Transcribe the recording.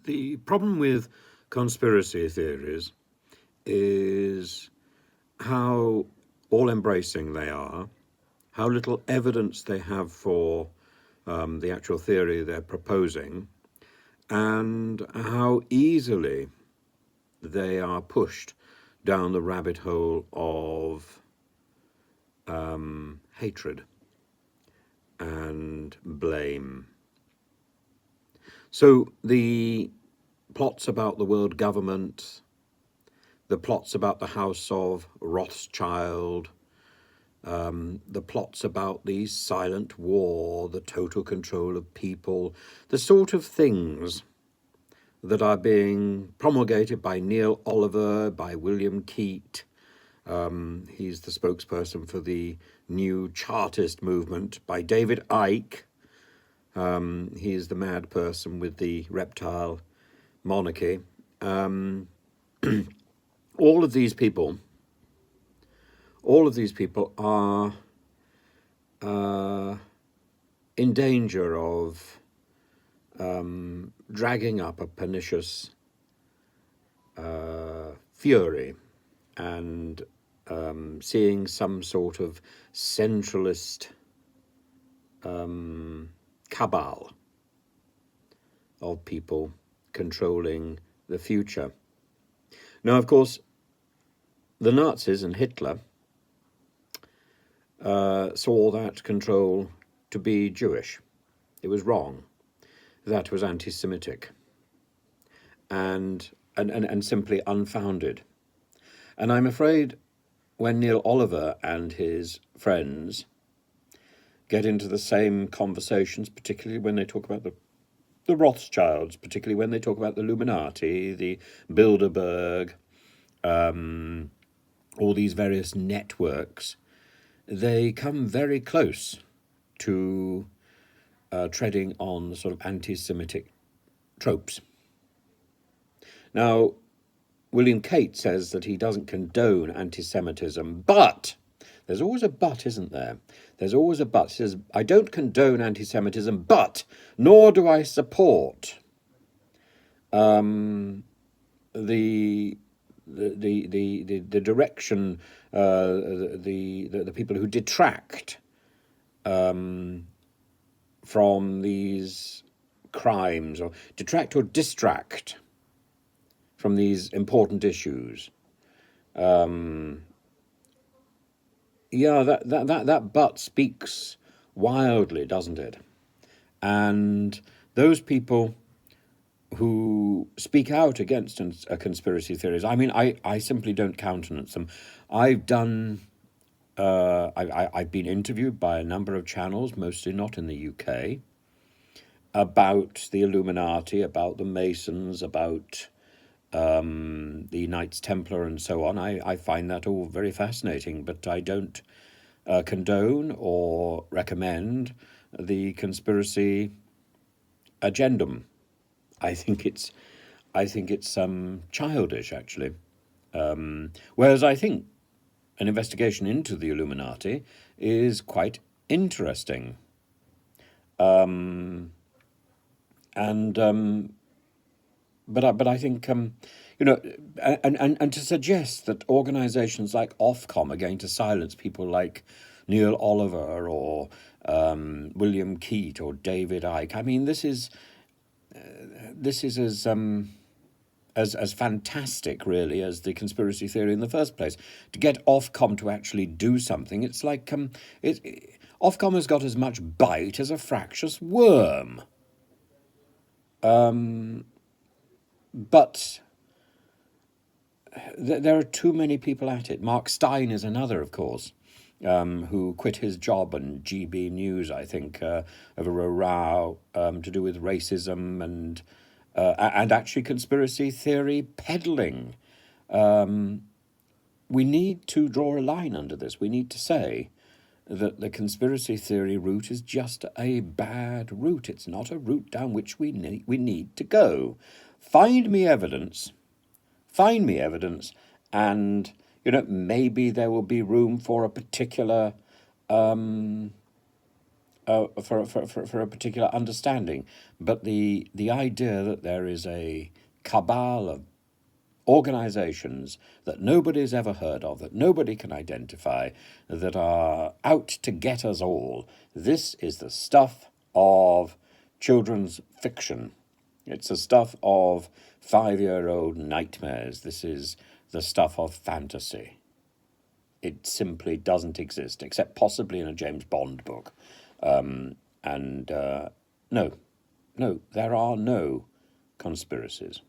The problem with conspiracy theories is how all-embracing they are, how little evidence they have for the actual theory they're proposing, and how easily they are pushed down the rabbit hole of hatred and blame. So the plots about the world government, the plots about the House of Rothschild, the plots about the silent war, the total control of people, the sort of things that are being promulgated by Neil Oliver, by William Keyte. He's the spokesperson for the new Chartist movement, by David Ike. He's the mad person with the reptile monarchy. All of these people are in danger of dragging up a pernicious fury and seeing some sort of centralist cabal of people controlling the future. Now, of course, the Nazis and Hitler saw that control to be Jewish. It was wrong. That was anti-Semitic and simply unfounded. And I'm afraid when Neil Oliver and his friends get into the same conversations, particularly when they talk about the Rothschilds, particularly when they talk about the Illuminati, the Bilderberg, all these various networks, they come very close to treading on sort of anti-Semitic tropes. Now, William Keyte says that he doesn't condone anti-Semitism, but there's always a but, isn't there? There's always a but. He says, I don't condone anti-Semitism, but nor do I support the direction, the people who detract from these crimes, or detract or distract from these important issues. That but speaks wildly, doesn't it? And those people who speak out against conspiracy theories, I mean, I simply don't countenance them. I've been interviewed by a number of channels, mostly not in the UK, about the Illuminati, about the Masons, about the Knights Templar and so on. I find that all very fascinating, but I don't condone or recommend the conspiracy agendum. I think it's childish, actually. Whereas I think an investigation into the Illuminati is quite interesting. But I think, and to suggest that organizations like Ofcom are going to silence people like Neil Oliver or William Keyte or David Icke, I mean, this is as fantastic, really, as the conspiracy theory in the first place. To get Ofcom to actually do something, it's like Ofcom has got as much bite as a fractious worm. But there are too many people at it. Mark Steyn is another, of course, who quit his job on GB News, I think, over a row to do with racism and actually conspiracy theory peddling. We need to draw a line under this. We need to say that the conspiracy theory route is just a bad route. It's not a route down which we need to go. Find me evidence, and maybe there will be room for a particular for a particular understanding. But the idea that there is a cabal of organizations that nobody's ever heard of, that nobody can identify, that are out to get us all, this is the stuff of children's fiction. It's the stuff of 5-year-old nightmares. This is the stuff of fantasy. It simply doesn't exist, except possibly in a James Bond book. No, there are no conspiracies.